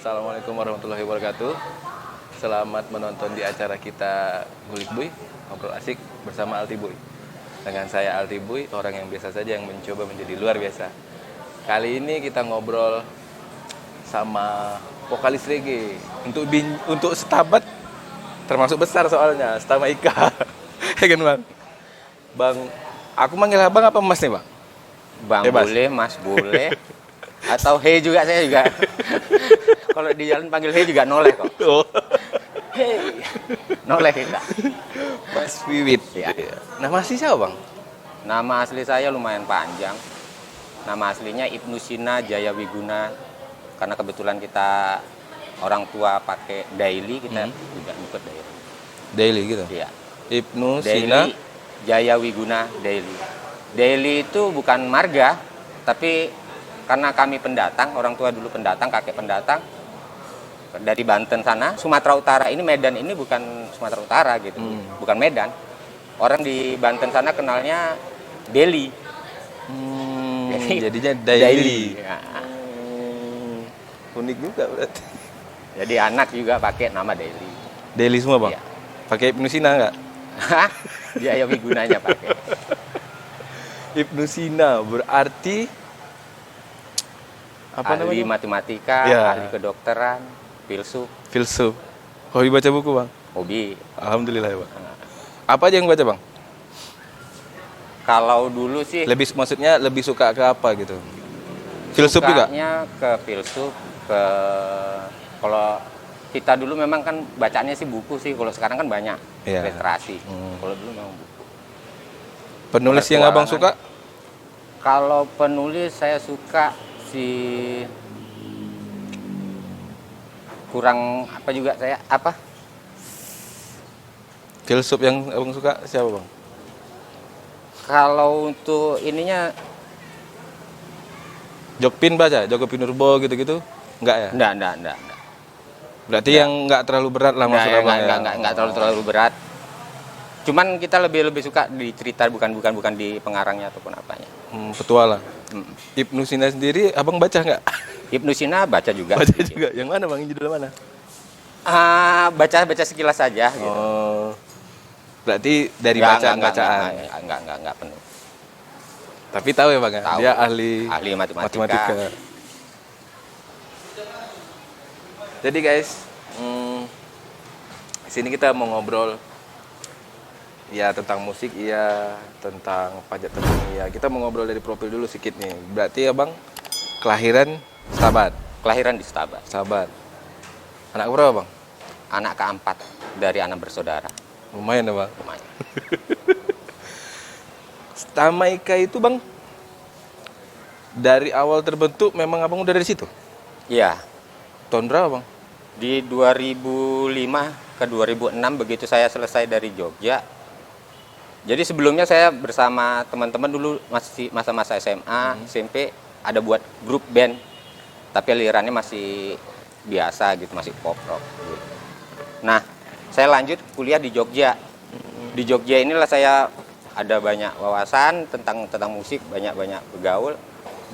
Assalamualaikum warahmatullahi wabarakatuh. Selamat menonton di acara kita Gulik Buy, ngobrol asik bersama Alti Buy. Dengan saya Alti Buy, orang yang biasa saja yang mencoba menjadi luar biasa. Kali ini kita ngobrol sama vokalis reggae. Untuk setabat termasuk besar soalnya, Stama Ika. Ya kan Bang? Bang, aku manggil Abang apa Mas nih Bang? Bang Bebas. boleh, Mas boleh. Atau Hey juga saya juga. Kalau di jalan panggil Hey juga noleh kok. Oh. Hey. Noleh kita. Mas Wiwit. Ya. Nama asli siapa Bang? Nama asli saya lumayan panjang. Nama aslinya Ibnu Sina Jaya Wiguna. Karena kebetulan kita orang tua pakai daily, kita juga ikut daily. Daily gitu. Iya. Ibnu Sina Daily Jaya Wiguna Daily. Daily itu bukan marga, tapi karena kami pendatang, orang tua dulu pendatang, kakek pendatang dari Banten sana, Sumatera Utara ini, Medan ini bukan Sumatera Utara gitu, bukan Medan. Orang di Banten sana kenalnya Deli. Jadinya daily. Ya. Unik juga berarti. Jadi anak juga pakai nama Deli. Daily semua Bang? Iya. Pakai Ibnu Sina nggak? Jaya Wigunanya pakai. Ibnu Sina berarti apa Ahli namanya? matematika, Ya. ahli kedokteran, filsuf, Filsuf. Hobi baca buku Bang? hobi. Alhamdulillah ya Bang. Apa aja yang baca Bang? Kalau dulu sih Maksudnya lebih suka ke apa gitu? Filsuf juga? sukanya ke filsuf, ke kalau kita dulu memang kan bacanya sih buku sih, kalau sekarang kan banyak Iya. literasi. Kalau dulu memang buku. Penulis yang Abang suka? Kalau penulis saya suka si kurang apa juga saya apa? Filsuf yang Abang suka siapa Bang? Kalau untuk ininya Jokpin baca? Jokpin Urbo gitu-gitu? Enggak ya? enggak. Berarti yang enggak terlalu berat lah maksud Abang ya? Enggak terlalu berat. Cuman kita lebih suka di cerita bukan di pengarangnya ataupun apanya. Petualang. Ibnu Sina sendiri Abang baca nggak? Ibnu Sina baca juga. Baca juga. Yang mana Bang? Judul mana? Baca sekilas saja gitu. Oh. Berarti dari Enggak, bacaan-bacaan. Enggak penuh. Tapi tahu ya Bang ya? Tahu. Dia ahli Matematika. Jadi guys, di sini kita mau ngobrol ya tentang musik, iya, tentang pajak tembung, iya. Kita mau ngobrol dari profil dulu sedikit nih. Berarti Abang kelahiran Stabat. Kelahiran di Stabat. Stabat. Anak berapa Bang? Anak keempat dari anak bersaudara. Lumayan ya Bang. Lumayan. Stama Ika itu Bang, dari awal terbentuk memang Abang udah dari situ? Iya. Tahun berapa Bang? Di 2005 ke 2006 begitu saya selesai dari Jogja. Jadi sebelumnya saya bersama teman-teman dulu masih masa-masa SMA, SMP ada buat grup band. Tapi alirannya masih biasa gitu, masih pop rock gitu. Nah, saya lanjut kuliah di Jogja. Di Jogja inilah saya ada banyak wawasan tentang musik, banyak bergaul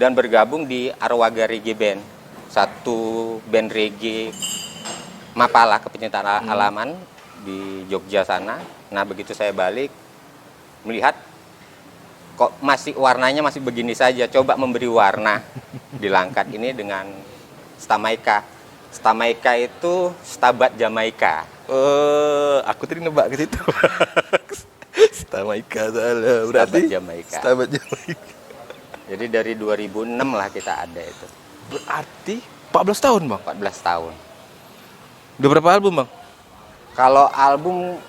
dan bergabung di Arwaga Reggae Band. Satu band reggae Mapala kepencintaan alaman di Jogja sana. Nah, begitu saya balik melihat kok masih warnanya masih begini saja, coba memberi warna di Langkat ini dengan Stamaika. Stamaika itu Stabat Jamaika. Aku tadi nebak ke situ. Stama Ika salah. Berarti Stabat Jamaika. Stabat Jamaika. Jadi dari 2006 lah kita ada itu. Berarti 14 tahun Bang. 14 tahun. Udah berapa album Bang? Kalau album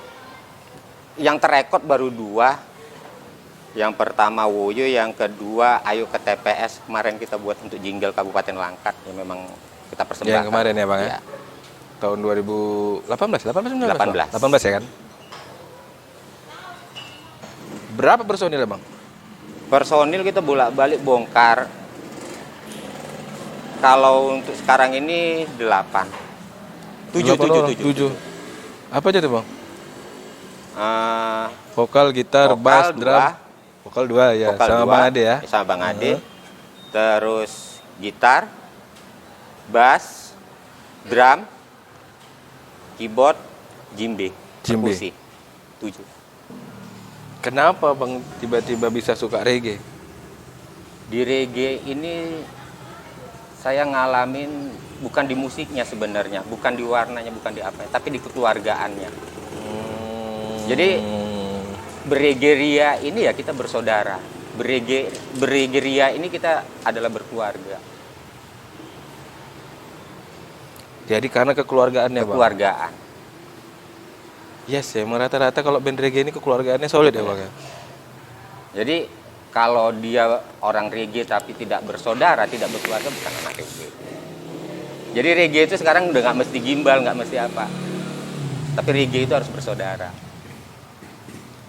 yang terekod baru 2. Yang pertama Woyo, yang kedua Ayo ke TPS. Kemarin kita buat untuk jingle Kabupaten Langkat. Ya memang kita persembahkan. Yang kemarin ya Bang ya? Ya. Tahun 2018, 18, 19? 18. 18 ya kan? Berapa personil ya Bang? Personil kita bolak-balik bongkar. Kalau untuk sekarang ini 8. 7. Apa aja tuh Bang? Eh, Vokal, gitar, Vokal bass, 2. drum. Vokal 2 ya, Vokal sama 2, Bang Ade ya. Sama Bang Ade. Terus gitar, bass, drum, keyboard, djembe, Djembe. perkusi. 7. Kenapa Bang tiba-tiba bisa suka reggae? Di reggae ini saya ngalamin bukan di musiknya sebenarnya, bukan di warnanya, bukan di apa, tapi di kekeluargaannya. Jadi beregeria ini ya kita bersaudara. Beregeria ini kita adalah berkeluarga. Jadi karena kekeluargaannya Bang? Kekeluargaan. Yes ya, rata-rata kalau band reggae ini kekeluargaannya solid ya Bang ya? Jadi kalau dia orang reggae tapi tidak bersaudara, tidak berkeluarga, bukan anak reggae. Jadi reggae itu sekarang udah nggak mesti gimbal, nggak mesti apa. Tapi reggae itu harus bersaudara.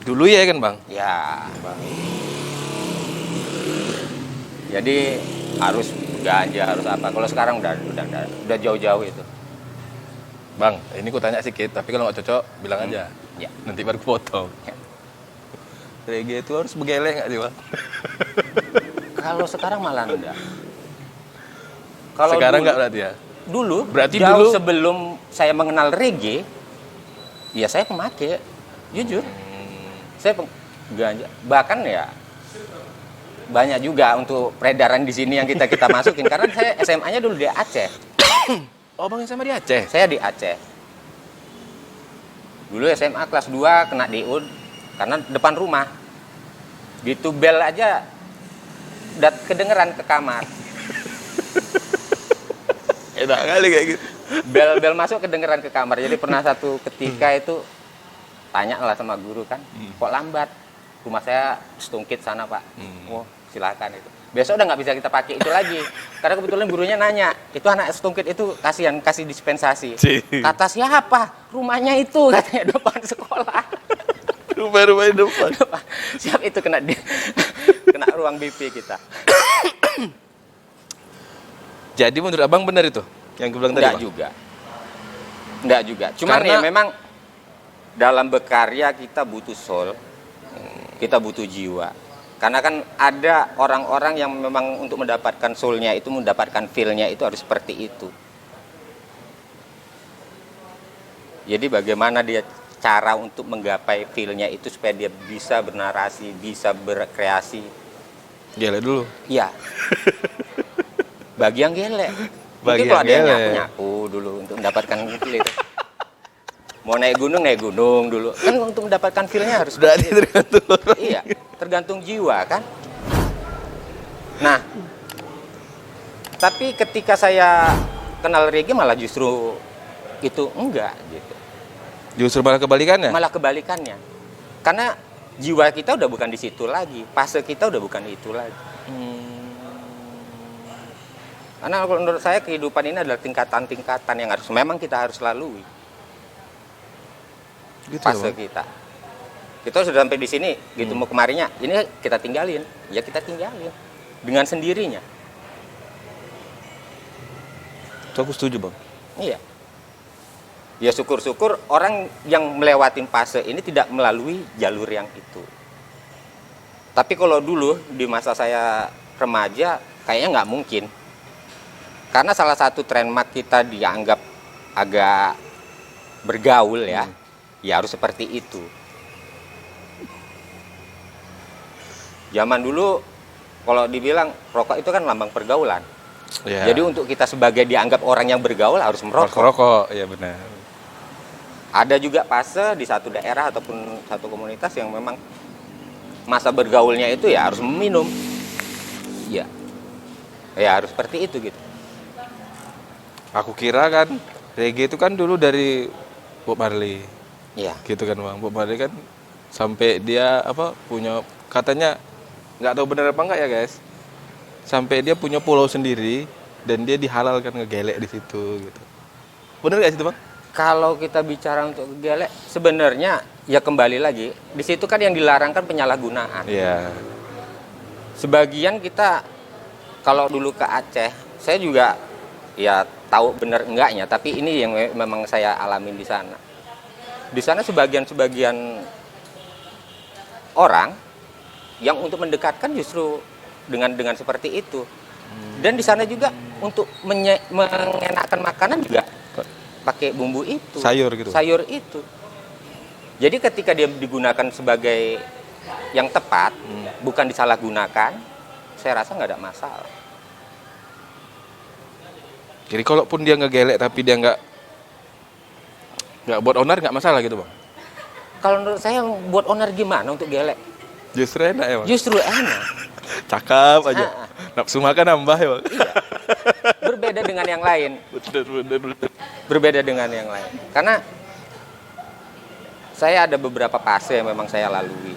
Dulu ya kan Bang? Ya, jadi harus ganja, harus apa. Kalau sekarang udah jauh-jauh itu. Bang, ini ku tanya sedikit, tapi kalau nggak cocok bilang aja. Ya. Nanti baru potong. Ya. Reggae itu harus begelek nggak sih Bang? Kalau sekarang malah enggak. Kalau Sekarang dulu- nggak berarti ya? Dulu, Berarti jauh dulu- sebelum saya mengenal reggae, ya saya pemakai, jujur. Saya ganja, bahkan ya banyak juga untuk peredaran di sini yang kita masukin. Karena saya SMA-nya dulu di Aceh. Oh Bang sama di Aceh? Saya di Aceh. Dulu SMA kelas 2 kena DO karena depan rumah. Gitu bel aja udah kedengeran ke kamar. Enak kali kayak gitu. Bel masuk kedengeran ke kamar. Jadi pernah satu ketika itu tanya lah sama guru kan, kok lambat? Rumah saya Setungkit sana Pak. Oh silakan itu. Besok udah nggak bisa kita pakai itu lagi. Karena kebetulan gurunya nanya, itu anak Setungkit itu kasihan kasih dispensasi. Kata siapa? Rumahnya itu katanya depan sekolah. Rumah-rumah di depan. Siap itu kena ruang BP kita. Jadi menurut Abang benar itu? Yang gue bilang tadi Enggak Bang? juga. Enggak juga. Cuman Karena- ya memang dalam berkarya kita butuh soul. Kita butuh jiwa. Karena kan ada orang-orang yang memang untuk mendapatkan soul-nya itu, mendapatkan feel-nya itu harus seperti itu. Jadi bagaimana dia cara untuk menggapai feel-nya itu supaya dia bisa bernarasi, bisa berkreasi. Gila dulu. Iya. Bagi yang gelek. Bagi Mungkin kalau yang ada yang gelek. nyapu-nyapu dulu untuk mendapatkan feel itu. Mau naik gunung dulu. Kan untuk mendapatkan feel-nya harus Berarti tergantung orang. Iya, tergantung jiwa kan. Nah, tapi ketika saya kenal reggae malah justru itu enggak gitu. Justru malah kebalikannya? Malah kebalikannya. Karena jiwa kita udah bukan di situ lagi, fase kita udah bukan itu lagi. Karena kalau menurut saya kehidupan ini adalah tingkatan-tingkatan yang memang kita harus lalui. Gitu ya, Fase Bang? kita. Kita sudah sampai di sini, gitu mau kemarinya, ini kita tinggalin, ya kita tinggalin dengan sendirinya. Itu aku setuju Bang. Iya. Ya syukur-syukur orang yang melewatin fase ini tidak melalui jalur yang itu. Tapi kalau dulu di masa saya remaja kayaknya nggak mungkin. Karena salah satu trademark kita dianggap agak bergaul ya. Ya harus seperti itu. Zaman dulu kalau dibilang rokok itu kan lambang pergaulan. Ya. Jadi untuk kita sebagai dianggap orang yang bergaul harus merokok. Rokok, iya benar. Ada juga fase di satu daerah ataupun satu komunitas yang memang masa bergaulnya itu ya harus meminum. Iya. Ya harus seperti itu gitu. Aku kira kan reggae itu kan dulu dari Bob Marley. Iya. Gitu kan Bang. Bob Marley kan sampai dia punya katanya nggak tahu benar apa enggak ya guys. Sampai dia punya pulau sendiri dan dia dihalalkan ngegelek di situ gitu. Bener gak sih itu Bang? Kalau kita bicara untuk gelek, sebenarnya ya kembali lagi di situ kan yang dilarang kan penyalahgunaan. Iya. Sebagian kita kalau dulu ke Aceh, saya juga ya tahu benar enggaknya, tapi ini yang memang saya alamin di sana. Di sana sebagian orang yang untuk mendekatkan justru dengan seperti itu. Dan di sana juga untuk mengenakan makanan juga pakai bumbu itu. Sayur gitu. Sayur itu. Jadi ketika dia digunakan sebagai yang tepat, bukan disalahgunakan, saya rasa nggak ada masalah. Jadi kalaupun dia ngegelek tapi dia nggak buat onar, nggak masalah gitu bang? Kalau menurut saya buat onar gimana untuk gelek? Justru enak ya bang? Justru enak. Cakap aja. Nafsu makan nambah ya bang? Iya. Berbeda dengan yang lain. Betul. Berbeda dengan yang lain. Karena saya ada beberapa fase yang memang saya lalui.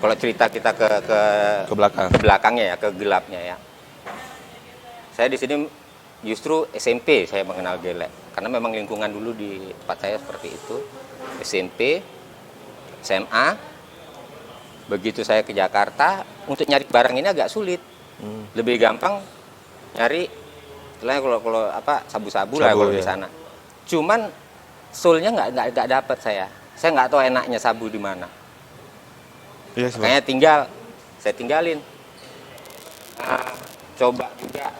Kalau cerita kita Ke belakang. ke belakangnya ya, ke gelapnya ya. Saya di sini justru SMP saya mengenal gelek. Karena memang lingkungan dulu di tempat saya seperti itu. SMP, SMA, begitu saya ke Jakarta, untuk nyari barang ini agak sulit. Lebih gampang nyari, kalau sabu-sabu lah kalau ya. di sana. Cuman soulnya nggak dapat saya. Saya nggak tahu enaknya sabu di mana. Iya sih bang. Makanya saya tinggalin. Coba juga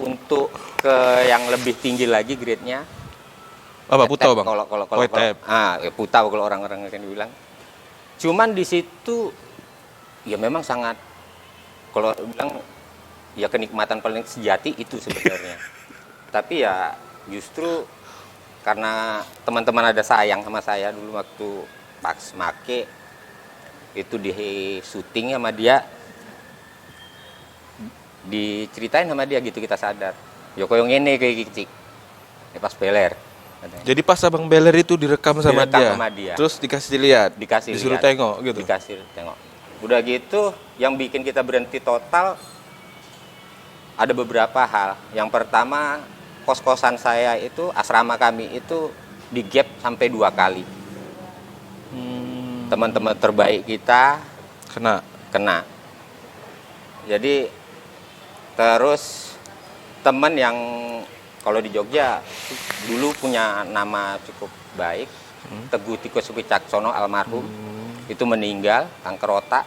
untuk ke yang lebih tinggi lagi grade-nya. Apa putau bang? Kalau Etep. putau kalau orang-orang akan bilang. Cuman di situ ya memang sangat, kalau bilang ya kenikmatan paling sejati itu sebenarnya. Tapi ya justru karena teman-teman ada sayang sama saya dulu waktu pas make itu di syuting sama dia, diceritain sama dia gitu kita sadar. Yo koyo ngene kayak gitu. Pas beler. Katanya. Jadi pas abang beler itu direkam sama Direkam dia. sama dia. Terus dikasih lihat. Dikasih Disuruh lihat. tengok gitu. Dikasih tengok. Udah gitu yang bikin kita berhenti total ada beberapa hal. Yang pertama, kos-kosan saya itu, asrama kami itu di gap sampai 2 kali. Teman-teman terbaik kita kena. Jadi terus teman yang kalau di Jogja dulu punya nama cukup baik, Teguh Tiko Suwicaksono almarhum, itu meninggal kanker otak,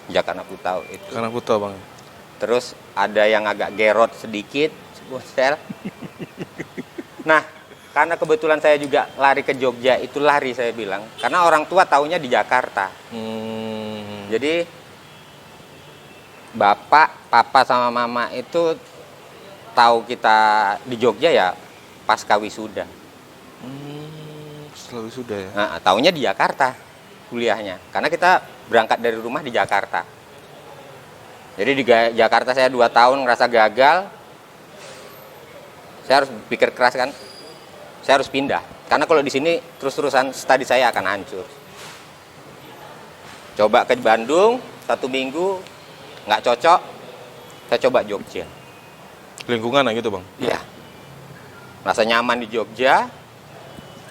ya karena putau itu. Karena putau bang. Terus ada yang agak gerot sedikit, sebuah sel. Nah, karena kebetulan saya juga lari ke Jogja, itu lari saya bilang. Karena orang tua taunya di Jakarta. Jadi, bapak, papa sama mama itu tahu kita di Jogja ya pasca wisuda. Setelah wisuda ya? Nah, taunya di Jakarta kuliahnya. Karena kita berangkat dari rumah di Jakarta. Jadi di Jakarta saya 2 tahun ngerasa gagal. Saya harus pikir keras kan. Saya harus pindah. Karena kalau di sini terus-terusan studi saya akan hancur. Coba ke Bandung 1 minggu nggak cocok. Saya coba Jogja. Lingkungan gitu bang? Iya. Merasa nyaman di Jogja,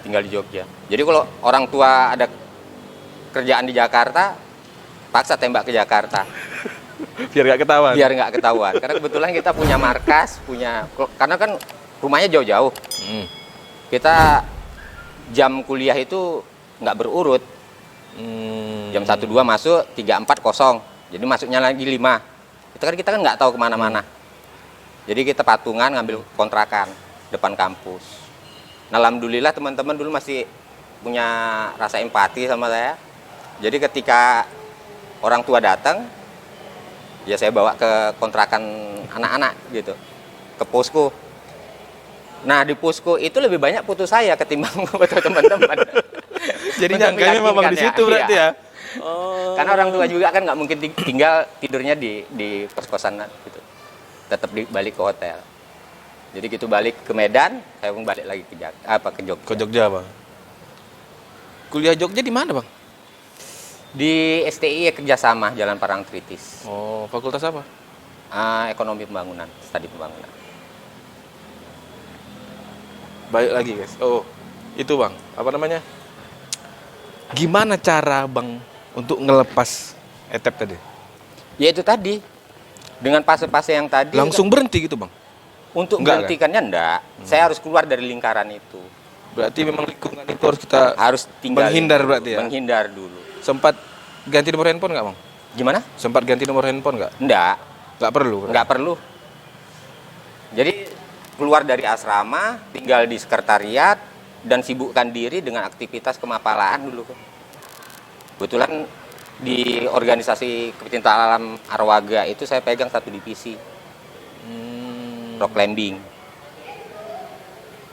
tinggal di Jogja. Jadi kalau orang tua ada kerjaan di Jakarta, paksa tembak ke Jakarta. Biar nggak ketahuan? Biar nggak ketahuan. Karena kebetulan kita punya markas, karena kan rumahnya jauh-jauh. Kita jam kuliah itu nggak berurut. Jam 1-2 masuk, 3-4 kosong. Jadi masuknya lagi 5. Kita kan nggak tahu kemana-mana. Jadi kita patungan ngambil kontrakan depan kampus. Nah, alhamdulillah teman-teman dulu masih punya rasa empati sama saya. Jadi ketika orang tua datang, ya saya bawa ke kontrakan anak-anak gitu, ke posko. Nah, di posko itu lebih banyak foto saya ketimbang foto teman-teman. Jadi nyangkanya memang di situ berarti ya? Karena orang tua juga kan nggak mungkin tinggal tidurnya di kos-kosan gitu. Tetap balik ke hotel. Jadi gitu balik ke Medan, saya pun balik lagi ke Jogja. Ke Jogja bang. Kuliah Jogja di mana bang? Di STI Kerjasama Jalan Parangtritis. Oh, fakultas apa? Ekonomi Pembangunan, studi pembangunan. Balik lagi guys. Oh, itu bang. Apa namanya? Gimana cara bang untuk ngelepas etep tadi? Ya itu tadi. Dengan fase-fase yang tadi. Langsung berhenti gitu bang? Untuk Enggak, menghentikannya enggak. Saya harus keluar dari lingkaran itu. Berarti memang lingkungan itu harus kita tinggal menghindar berarti ya? Menghindar dulu. Sempat ganti nomor handphone nggak bang? Gimana? Sempat ganti nomor handphone nggak? Enggak. Nggak perlu? Nggak perlu. Jadi keluar dari asrama, tinggal di sekretariat, dan sibukkan diri dengan aktivitas kemapalaan dulu. Kebetulan di organisasi kepecintaan alam Arwaga itu saya pegang satu divisi, rock climbing.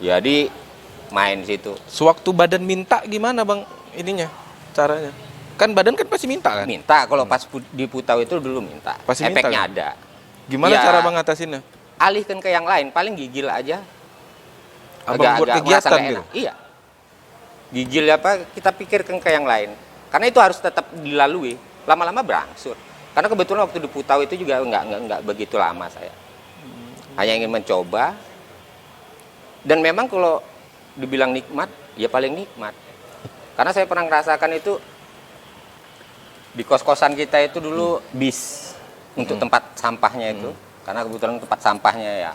Jadi main di situ. Sewaktu badan minta gimana bang ininya caranya? Kan badan kan pasti minta kan? Minta kalau pas di Putau itu dulu minta. Pasti minta, Efeknya kan? ada. Gimana Ya, cara bang ngatasinnya? alihkan ke yang lain, paling gigil aja. Abang buat merasa kegiatan nggak gitu? enak. Iya. Gigil apa, kita pikirkan ke yang lain. Karena itu harus tetap dilalui. Lama-lama berangsur. Karena kebetulan waktu di Putau itu juga nggak begitu lama saya. Hanya ingin mencoba. Dan memang kalau dibilang nikmat, ya paling nikmat. Karena saya pernah merasakan itu di kos-kosan kita itu dulu bis untuk tempat sampahnya itu. Karena kebetulan tempat sampahnya ya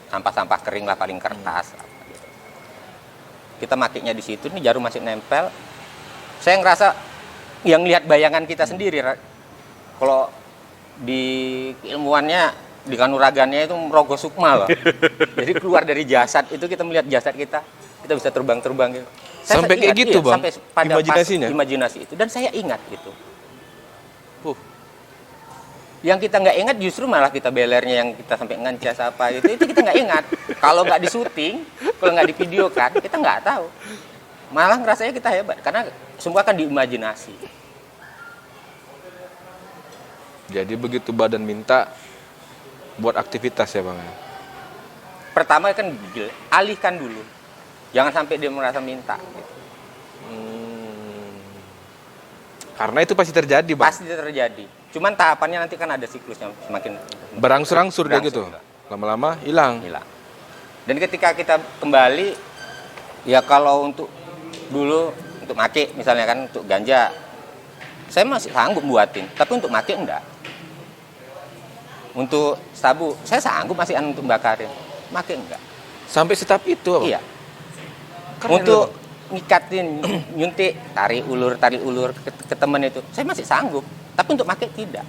sampah-sampah kering lah, paling kertas. Gitu. Kita makainya di situ, nih jarum masih nempel. Saya ngerasa yang lihat bayangan kita sendiri. Kalau di ilmuannya, di kanuragannya itu Rogo Sukma loh. Jadi keluar dari jasad itu kita melihat jasad kita bisa terbang-terbang gitu. Sampai kayak gitu, Bang? Sampai pada Imajinasinya? imajinasi itu, dan saya ingat gitu. Yang kita nggak ingat justru malah kita belernya yang kita sampai ngancas apa itu kita nggak ingat. Kalau nggak di syuting, kalau nggak di video kan, kita nggak tahu. Malah ngerasanya kita hebat karena semua kan diimajinasi. Jadi begitu badan minta buat aktivitas ya bang? Pertama kan gigil, alihkan dulu. Jangan sampai dia merasa minta. Gitu. Karena itu pasti terjadi bang? Pasti terjadi. Cuman tahapannya nanti kan ada siklusnya semakin Berangsur-angsur dia gitu? Lama-lama hilang? Hilang. Dan ketika kita kembali, ya kalau untuk dulu, untuk make misalnya kan, untuk ganja, saya masih sanggup buatin. Tapi untuk make enggak. Untuk sabu, saya sanggup masih untuk bakarin. Make enggak. Sampai setap itu apa? Iya. Keren Untuk loh, ngikatin, nyuntik, tarik ulur ke teman itu, saya masih sanggup. Tapi untuk make tidak.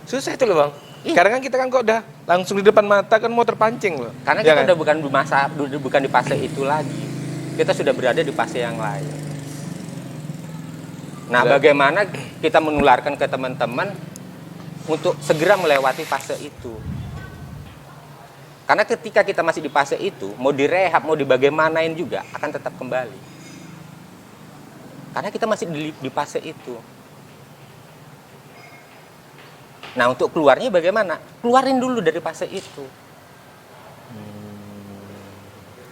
susah itu loh bang. Iya. Sekarang kan kita kan kok udah langsung di depan mata kan mau terpancing loh. Karena Ya kita kan? udah bukan di fase itu lagi. Kita sudah berada di fase yang lain. Nah, bagaimana kita menularkan ke teman-teman untuk segera melewati fase itu? Karena ketika kita masih di fase itu, mau direhab, mau dibagaimanain juga akan tetap kembali. Karena kita masih di fase itu. Nah, untuk keluarnya bagaimana? Keluarin dulu dari fase itu.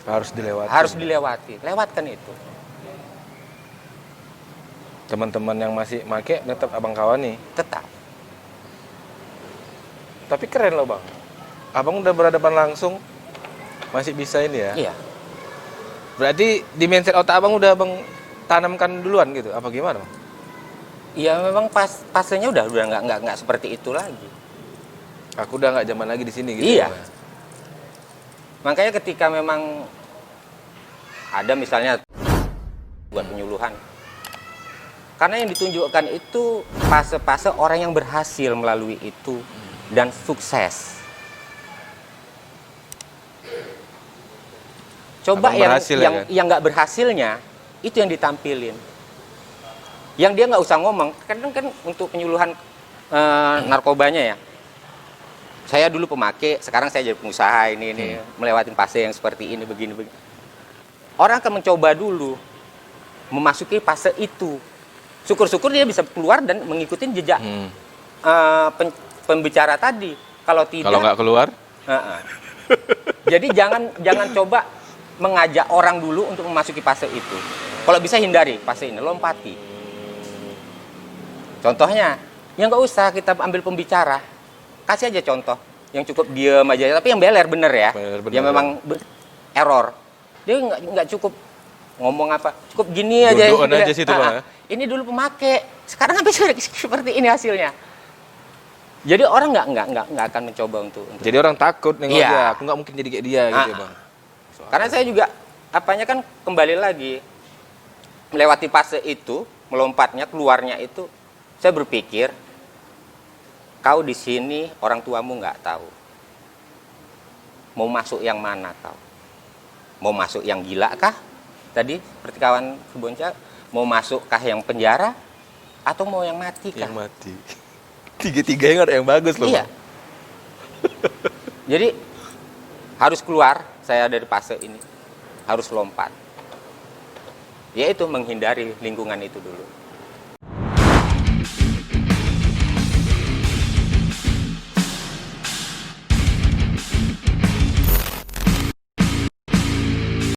Harus dilewati. Harus dilewati. Lewatkan itu. Teman-teman yang masih make tetap abang kawan nih. Tetap. Tapi keren loh bang. Abang udah berhadapan langsung, masih bisa ini ya. Iya. Berarti di mindset otak abang udah abang tanamkan duluan gitu. Apa gimana bang? Iya, memang fasenya udah nggak seperti itu lagi. Aku udah nggak zaman lagi di sini gitu. Iya. Ya, Bang? Makanya ketika memang ada misalnya buat penyuluhan, karena yang ditunjukkan itu fase-fase orang yang berhasil melalui itu dan sukses. Coba Abang berhasil ya, kan? yang nggak berhasilnya itu yang ditampilin. Yang dia nggak usah ngomong, kadang kan untuk penyuluhan narkobanya ya. Saya dulu pemakai, sekarang saya jadi pengusaha ini melewati fase yang seperti ini begini. Orang akan mencoba dulu memasuki fase itu. Syukur-syukur dia bisa keluar dan mengikuti jejak pembicara tadi. Kalau tidak, Kalau nggak keluar? Jadi jangan coba mengajak orang dulu untuk memasuki fase itu. Kalau bisa hindari fase ini, lompati. Contohnya, ya nggak usah kita ambil pembicara, kasih aja contoh yang cukup diem aja, tapi yang beler bener ya, Bener, yang memang error. Dia nggak cukup ngomong apa, cukup gini aja. Dudukan aja situ, Bang, ya. Ini dulu pemakai, sekarang sampai seperti ini hasilnya. Jadi orang nggak akan mencoba untuk Jadi orang takut nengok Iya. dia, aku nggak mungkin jadi kayak dia gitu ya bang. Karena saya juga apanya kan kembali lagi melewati fase itu, melompatnya, keluarnya itu, saya berpikir kau di sini orang tuamu nggak tahu. mau masuk yang mana kau? Mau masuk yang gila kah? Tadi seperti kawan Kebonca, mau masukkah yang penjara atau mau yang mati kah? Yang mati. Tiga-tiganya nggak ada yang bagus loh. Iya. Bang. Jadi harus keluar saya dari fase ini. Harus lompat. Yaitu menghindari lingkungan itu dulu.